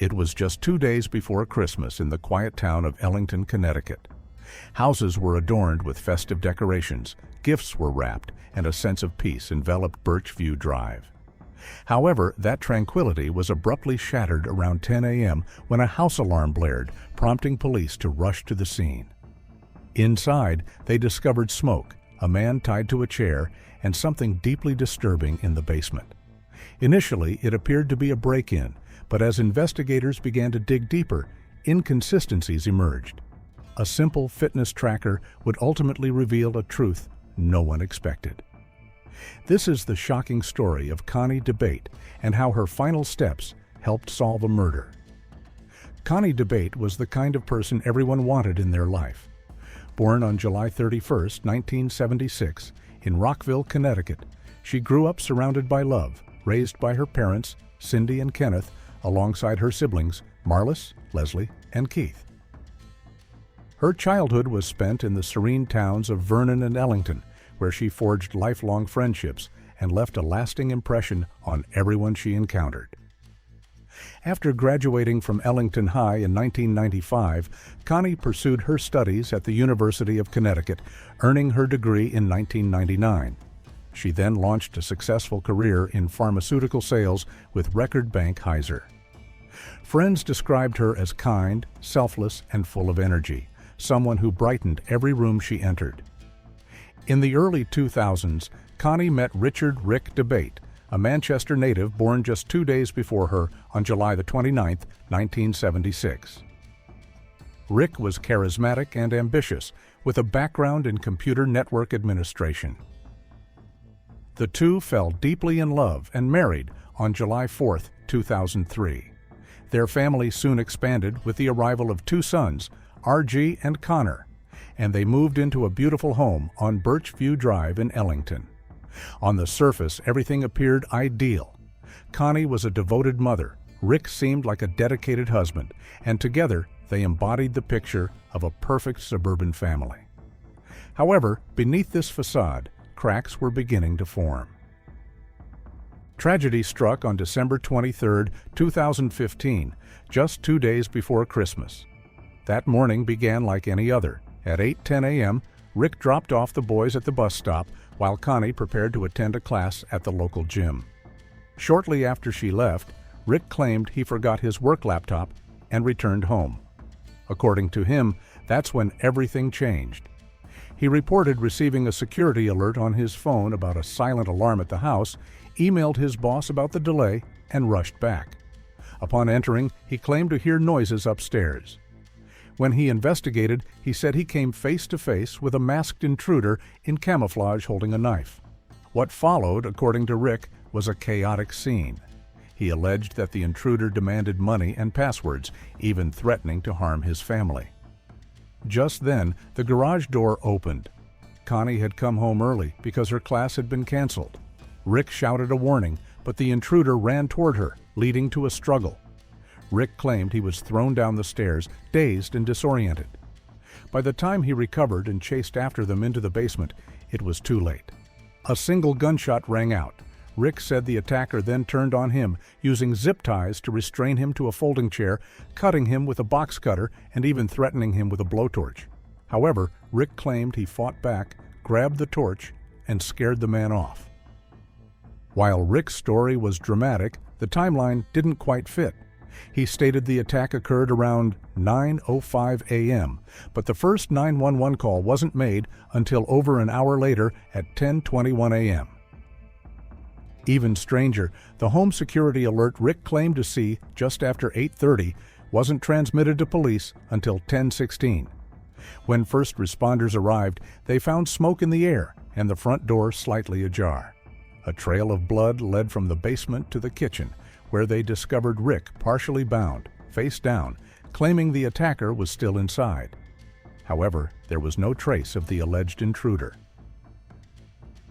It was just 2 days before Christmas in the quiet town of Ellington, Connecticut. Houses were adorned with festive decorations, gifts were wrapped, and a sense of peace enveloped Birchview Drive. However, that tranquility was abruptly shattered around 10 a.m. when a house alarm blared, prompting police to rush to the scene. Inside, they discovered smoke, a man tied to a chair, and something deeply disturbing in the basement. Initially, it appeared to be a break-in, but as investigators began to dig deeper, inconsistencies emerged. A simple fitness tracker would ultimately reveal a truth no one expected. This is the shocking story of Connie DeBate and how her final steps helped solve a murder. Connie DeBate was the kind of person everyone wanted in their life. Born on July 31, 1976, in Rockville, Connecticut, she grew up surrounded by love, raised by her parents, Cindy and Kenneth, alongside her siblings, Marlis, Leslie, and Keith. Her childhood was spent in the serene towns of Vernon and Ellington, where she forged lifelong friendships and left a lasting impression on everyone she encountered. After graduating from Ellington High in 1995, Connie pursued her studies at the University of Connecticut, earning her degree in 1999. She then launched a successful career in pharmaceutical sales with Record Bank Heiser. Friends described her as kind, selfless, and full of energy, someone who brightened every room she entered. In the early 2000s, Connie met Richard "Rick" DeBate, a Manchester native born just 2 days before her on July 29, 1976. Rick was charismatic and ambitious, with a background in computer network administration. The two fell deeply in love and married on July 4, 2003. Their family soon expanded with the arrival of 2 sons, RG and Connor, and they moved into a beautiful home on Birchview Drive in Ellington. On the surface, everything appeared ideal. Connie was a devoted mother, Rick seemed like a dedicated husband, and together they embodied the picture of a perfect suburban family. However, beneath this facade, cracks were beginning to form. Tragedy struck on December 23, 2015, just 2 days before Christmas. That morning began like any other. At 8:10 a.m., Rick dropped off the boys at the bus stop while Connie prepared to attend a class at the local gym. Shortly after she left, Rick claimed he forgot his work laptop and returned home. According to him, that's when everything changed. He reported receiving a security alert on his phone about a silent alarm at the house, emailed his boss about the delay, and rushed back. Upon entering, he claimed to hear noises upstairs. When he investigated, he said he came face to face with a masked intruder in camouflage holding a knife. What followed, according to Rick, was a chaotic scene. He alleged that the intruder demanded money and passwords, even threatening to harm his family. Just then, the garage door opened. Connie had come home early because her class had been canceled. Rick shouted a warning, but the intruder ran toward her, leading to a struggle. Rick claimed he was thrown down the stairs, dazed and disoriented. By the time he recovered and chased after them into the basement, it was too late. A single gunshot rang out. Rick said the attacker then turned on him, using zip ties to restrain him to a folding chair, cutting him with a box cutter, and even threatening him with a blowtorch. However, Rick claimed he fought back, grabbed the torch, and scared the man off. While Rick's story was dramatic, the timeline didn't quite fit. He stated the attack occurred around 9:05 a.m., but the first 911 call wasn't made until over an hour later at 10:21 a.m. Even stranger, the home security alert Rick claimed to see just after 8:30 wasn't transmitted to police until 10:16. When first responders arrived, they found smoke in the air and the front door slightly ajar. A trail of blood led from the basement to the kitchen, where they discovered Rick partially bound, face down, claiming the attacker was still inside. However, there was no trace of the alleged intruder.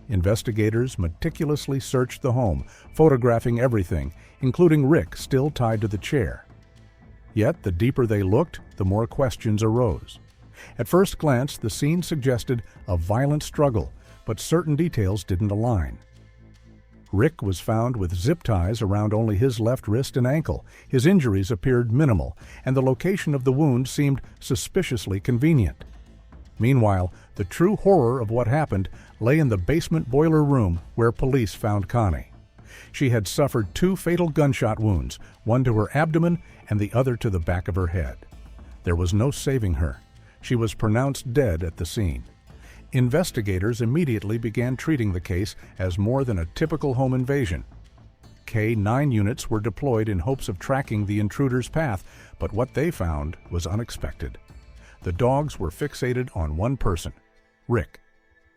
Investigators meticulously searched the home, photographing everything, including Rick still tied to the chair. Yet, the deeper they looked, the more questions arose. At first glance, the scene suggested a violent struggle, but certain details didn't align. Rick was found with zip ties around only his left wrist and ankle. His injuries appeared minimal, and the location of the wound seemed suspiciously convenient. Meanwhile, the true horror of what happened lay in the basement boiler room where police found Connie. She had suffered 2 fatal gunshot wounds, one to her abdomen and the other to the back of her head. There was no saving her. She was pronounced dead at the scene. Investigators immediately began treating the case as more than a typical home invasion. K-9 units were deployed in hopes of tracking the intruder's path, but what they found was unexpected. The dogs were fixated on one person, Rick.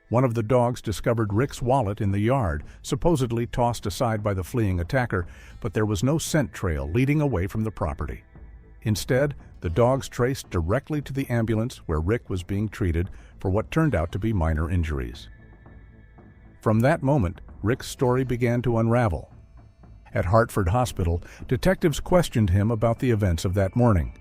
One of the dogs discovered Rick's wallet in the yard, supposedly tossed aside by the fleeing attacker, but there was no scent trail leading away from the property. Instead, the dogs traced directly to the ambulance where Rick was being treated for what turned out to be minor injuries. From that moment, Rick's story began to unravel. At Hartford Hospital, detectives questioned him about the events of that morning.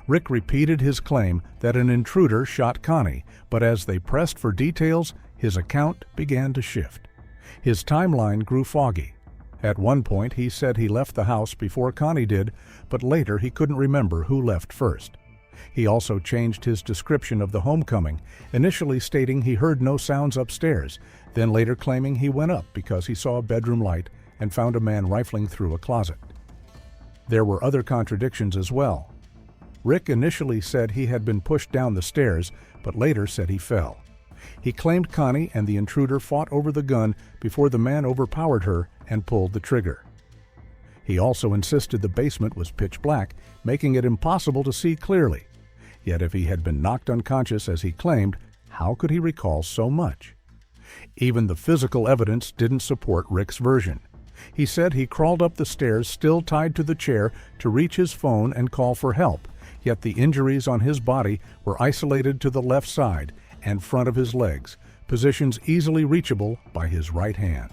Rick repeated his claim that an intruder shot Connie, but as they pressed for details, his account began to shift. His timeline grew foggy. At one point, he said he left the house before Connie did, but later he couldn't remember who left first. He also changed his description of the homecoming, initially stating he heard no sounds upstairs, then later claiming he went up because he saw a bedroom light and found a man rifling through a closet. There were other contradictions as well. Rick initially said he had been pushed down the stairs, but later said he fell. He claimed Connie and the intruder fought over the gun before the man overpowered her and pulled the trigger. He also insisted the basement was pitch black, making it impossible to see clearly. Yet if he had been knocked unconscious as he claimed, how could he recall so much? Even the physical evidence didn't support Rick's version. He said he crawled up the stairs still tied to the chair to reach his phone and call for help, yet the injuries on his body were isolated to the left side and front of his legs, positions easily reachable by his right hand.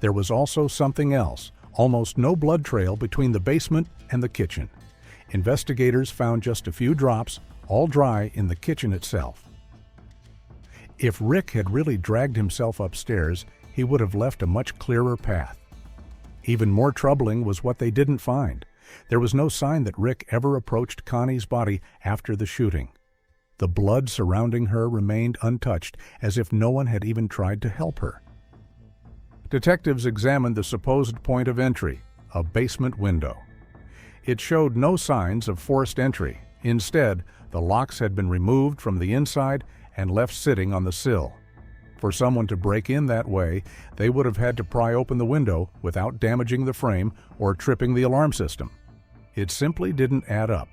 There was also something else, almost no blood trail between the basement and the kitchen. Investigators found just a few drops, all dry, in the kitchen itself. If Rick had really dragged himself upstairs, he would have left a much clearer path. Even more troubling was what they didn't find. There was no sign that Rick ever approached Connie's body after the shooting. The blood surrounding her remained untouched, as if no one had even tried to help her. Detectives examined the supposed point of entry, a basement window. It showed no signs of forced entry. Instead, the locks had been removed from the inside and left sitting on the sill. For someone to break in that way, they would have had to pry open the window without damaging the frame or tripping the alarm system. It simply didn't add up.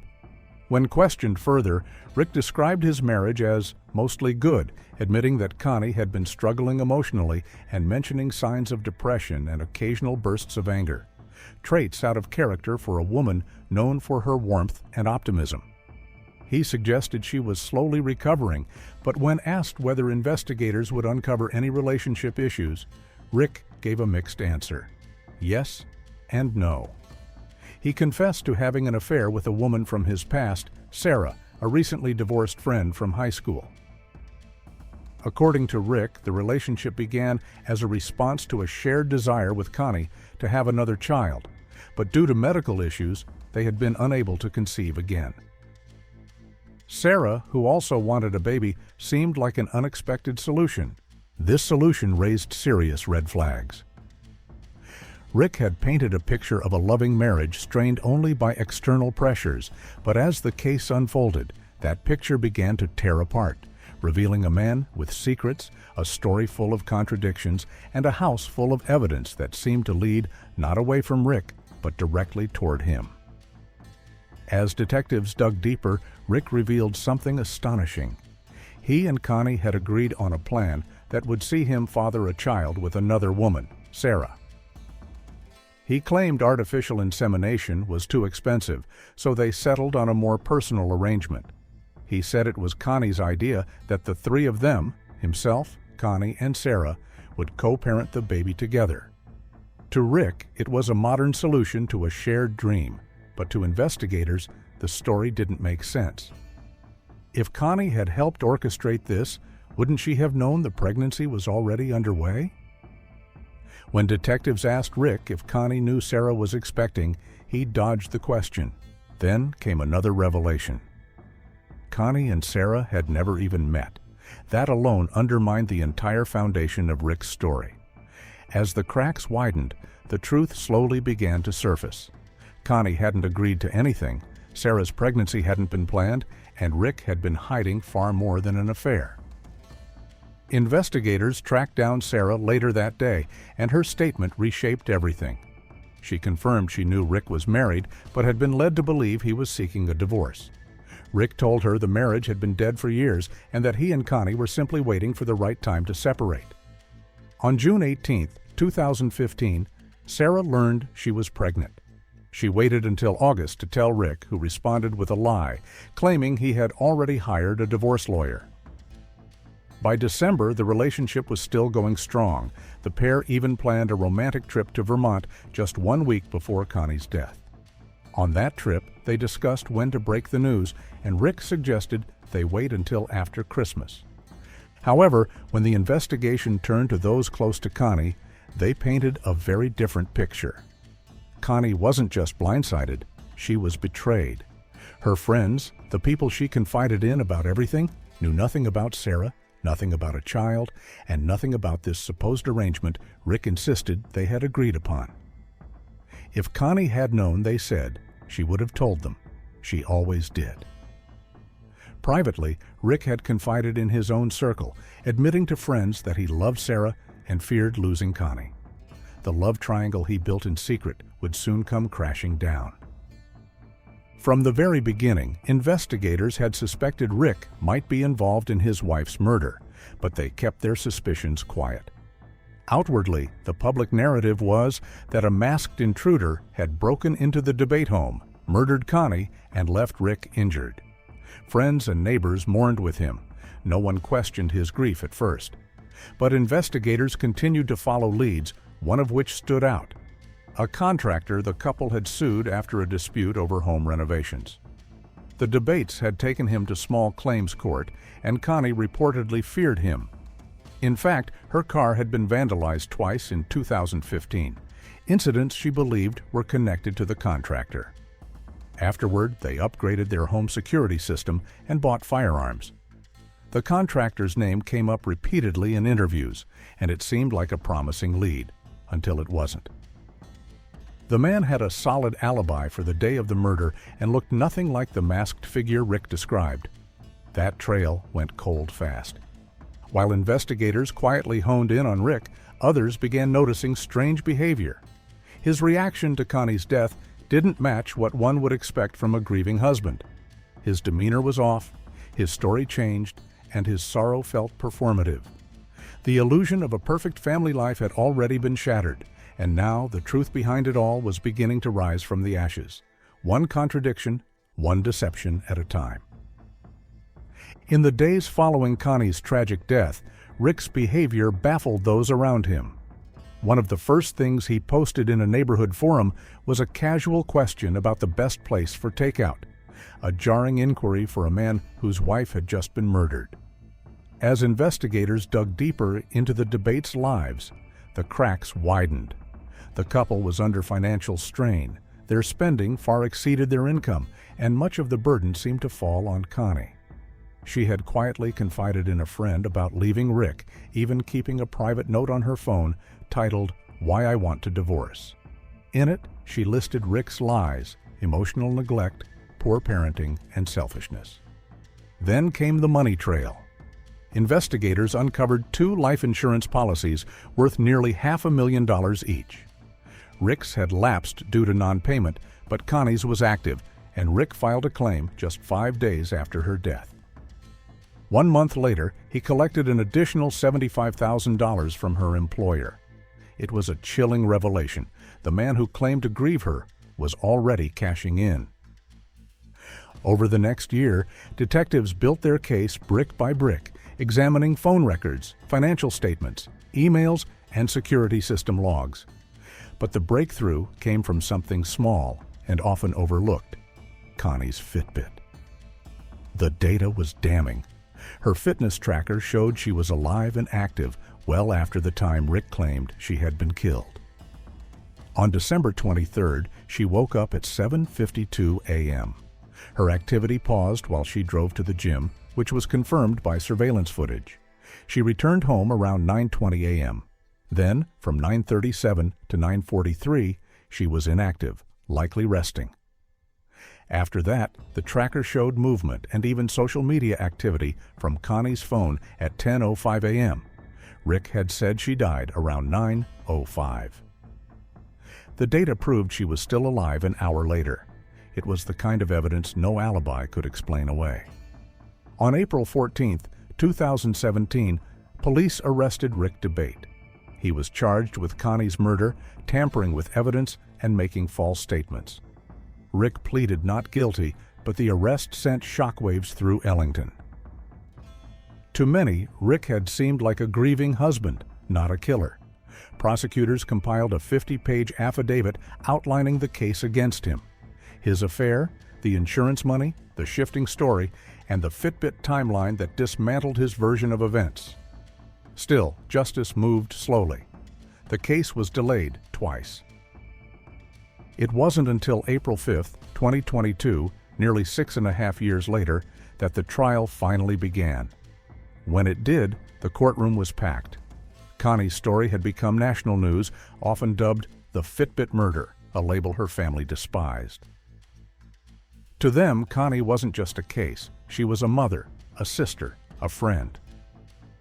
When questioned further, Rick described his marriage as mostly good, admitting that Connie had been struggling emotionally and mentioning signs of depression and occasional bursts of anger, traits out of character for a woman known for her warmth and optimism. He suggested she was slowly recovering, but when asked whether investigators would uncover any relationship issues, Rick gave a mixed answer: yes and no. He confessed to having an affair with a woman from his past, Sarah, a recently divorced friend from high school. According to Rick, the relationship began as a response to a shared desire with Connie to have another child, but due to medical issues, they had been unable to conceive again. Sarah, who also wanted a baby, seemed like an unexpected solution. This solution raised serious red flags. Rick had painted a picture of a loving marriage strained only by external pressures, but as the case unfolded, that picture began to tear apart, revealing a man with secrets, a story full of contradictions, and a house full of evidence that seemed to lead not away from Rick, but directly toward him. As detectives dug deeper, Rick revealed something astonishing. He and Connie had agreed on a plan that would see him father a child with another woman, Sarah. He claimed artificial insemination was too expensive, so they settled on a more personal arrangement. He said it was Connie's idea that the three of them, himself, Connie, and Sarah, would co-parent the baby together. To Rick, it was a modern solution to a shared dream, but to investigators, the story didn't make sense. If Connie had helped orchestrate this, wouldn't she have known the pregnancy was already underway? When detectives asked Rick if Connie knew Sarah was expecting, he dodged the question. Then came another revelation. Connie and Sarah had never even met. That alone undermined the entire foundation of Rick's story. As the cracks widened, the truth slowly began to surface. Connie hadn't agreed to anything, Sarah's pregnancy hadn't been planned, and Rick had been hiding far more than an affair. Investigators tracked down Sarah later that day, and her statement reshaped everything. She confirmed she knew Rick was married, but had been led to believe he was seeking a divorce. Rick told her the marriage had been dead for years and that he and Connie were simply waiting for the right time to separate. On June 18, 2015, Sarah learned she was pregnant. She waited until August to tell Rick, who responded with a lie, claiming he had already hired a divorce lawyer. By December, the relationship was still going strong. The pair even planned a romantic trip to Vermont just 1 week before Connie's death. On that trip, they discussed when to break the news, and Rick suggested they wait until after Christmas. However, when the investigation turned to those close to Connie, they painted a very different picture. Connie wasn't just blindsided, she was betrayed. Her friends, the people she confided in about everything, knew nothing about Sarah, nothing about a child, and nothing about this supposed arrangement Rick insisted they had agreed upon. If Connie had known, they said, she would have told them. She always did. Privately, Rick had confided in his own circle, admitting to friends that he loved Sarah and feared losing Connie. The love triangle he built in secret would soon come crashing down. From the very beginning, investigators had suspected Rick might be involved in his wife's murder, but they kept their suspicions quiet. Outwardly, the public narrative was that a masked intruder had broken into the debate home, murdered Connie, and left Rick injured. Friends and neighbors mourned with him. No one questioned his grief at first. But investigators continued to follow leads, one of which stood out: a contractor the couple had sued after a dispute over home renovations. The debates had taken him to small claims court, and Connie reportedly feared him. In fact, her car had been vandalized twice in 2015, incidents she believed were connected to the contractor. Afterward, they upgraded their home security system and bought firearms. The contractor's name came up repeatedly in interviews, and it seemed like a promising lead, until it wasn't. The man had a solid alibi for the day of the murder and looked nothing like the masked figure Rick described. That trail went cold fast. While investigators quietly honed in on Rick, others began noticing strange behavior. His reaction to Connie's death didn't match what one would expect from a grieving husband. His demeanor was off, his story changed, and his sorrow felt performative. The illusion of a perfect family life had already been shattered, and now the truth behind it all was beginning to rise from the ashes. One contradiction, one deception at a time. In the days following Connie's tragic death, Rick's behavior baffled those around him. One of the first things he posted in a neighborhood forum was a casual question about the best place for takeout, a jarring inquiry for a man whose wife had just been murdered. As investigators dug deeper into the debate's lives, the cracks widened. The couple was under financial strain, their spending far exceeded their income, and much of the burden seemed to fall on Connie. She had quietly confided in a friend about leaving Rick, even keeping a private note on her phone titled, "Why I Want to Divorce." In it, she listed Rick's lies, emotional neglect, poor parenting, and selfishness. Then came the money trail. Investigators uncovered 2 life insurance policies worth nearly $500,000 each. Rick's had lapsed due to non-payment, but Connie's was active, and Rick filed a claim just 5 days after her death. 1 month later, he collected an additional $75,000 from her employer. It was a chilling revelation. The man who claimed to grieve her was already cashing in. Over the next year, detectives built their case brick by brick, examining phone records, financial statements, emails, and security system logs. But the breakthrough came from something small and often overlooked: Connie's Fitbit. The data was damning. Her fitness tracker showed she was alive and active, well after the time Rick claimed she had been killed. On December 23rd, she woke up at 7:52 a.m. Her activity paused while she drove to the gym, which was confirmed by surveillance footage. She returned home around 9:20 a.m. Then, from 9:37 to 9:43, she was inactive, likely resting. After that, the tracker showed movement and even social media activity from Connie's phone at 10:05 a.m. Rick had said she died around 9:05. The data proved she was still alive an hour later. It was the kind of evidence no alibi could explain away. On April 14, 2017, police arrested Rick DeBate. He was charged with Connie's murder, tampering with evidence, and making false statements. Rick pleaded not guilty, but the arrest sent shockwaves through Ellington. To many, Rick had seemed like a grieving husband, not a killer. Prosecutors compiled a 50-page affidavit outlining the case against him. His affair, the insurance money, the shifting story, and the Fitbit timeline that dismantled his version of events. Still, justice moved slowly. The case was delayed twice. It wasn't until April 5, 2022, nearly 6.5 years later, that the trial finally began. When it did, the courtroom was packed. Connie's story had become national news, often dubbed the Fitbit murder, a label her family despised. To them, Connie wasn't just a case. She was a mother, a sister, a friend.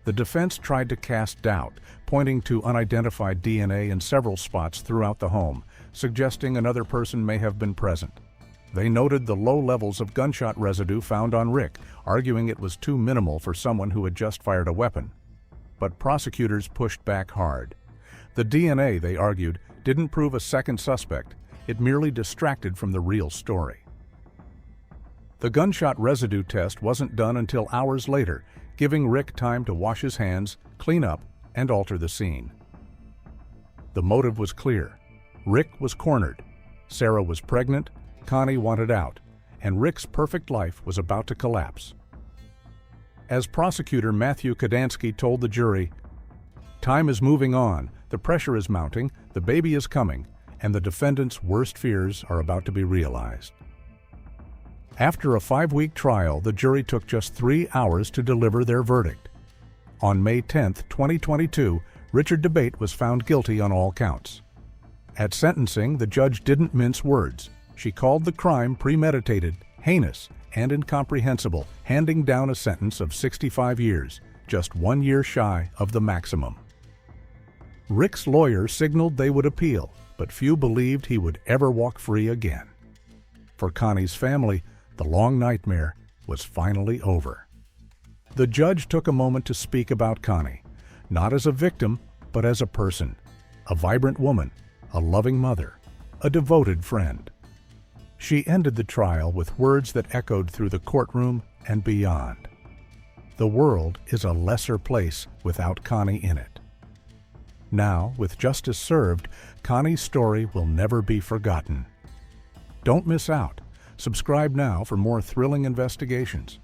The defense tried to cast doubt, pointing to unidentified DNA in several spots throughout the home, suggesting another person may have been present. They noted the low levels of gunshot residue found on Rick, arguing it was too minimal for someone who had just fired a weapon. But prosecutors pushed back hard. The DNA, they argued, didn't prove a second suspect. It merely distracted from the real story. The gunshot residue test wasn't done until hours later, giving Rick time to wash his hands, clean up, and alter the scene. The motive was clear. Rick was cornered. Sarah was pregnant, Connie wanted out, and Rick's perfect life was about to collapse. As prosecutor Matthew Kadansky told the jury, "Time is moving on, the pressure is mounting, the baby is coming, and the defendant's worst fears are about to be realized." After a 5-week trial, the jury took just 3 hours to deliver their verdict. On May 10, 2022, Richard DeBate was found guilty on all counts. At sentencing, the judge didn't mince words. She called the crime premeditated, heinous, and incomprehensible, handing down a sentence of 65 years, just 1 year shy of the maximum. Rick's lawyer signaled they would appeal, but few believed he would ever walk free again. For Connie's family, the long nightmare was finally over. The judge took a moment to speak about Connie, not as a victim, but as a person, a vibrant woman, a loving mother, a devoted friend. She ended the trial with words that echoed through the courtroom and beyond. The world is a lesser place without Connie in it. Now, with justice served, Connie's story will never be forgotten. Don't miss out. Subscribe now for more thrilling investigations.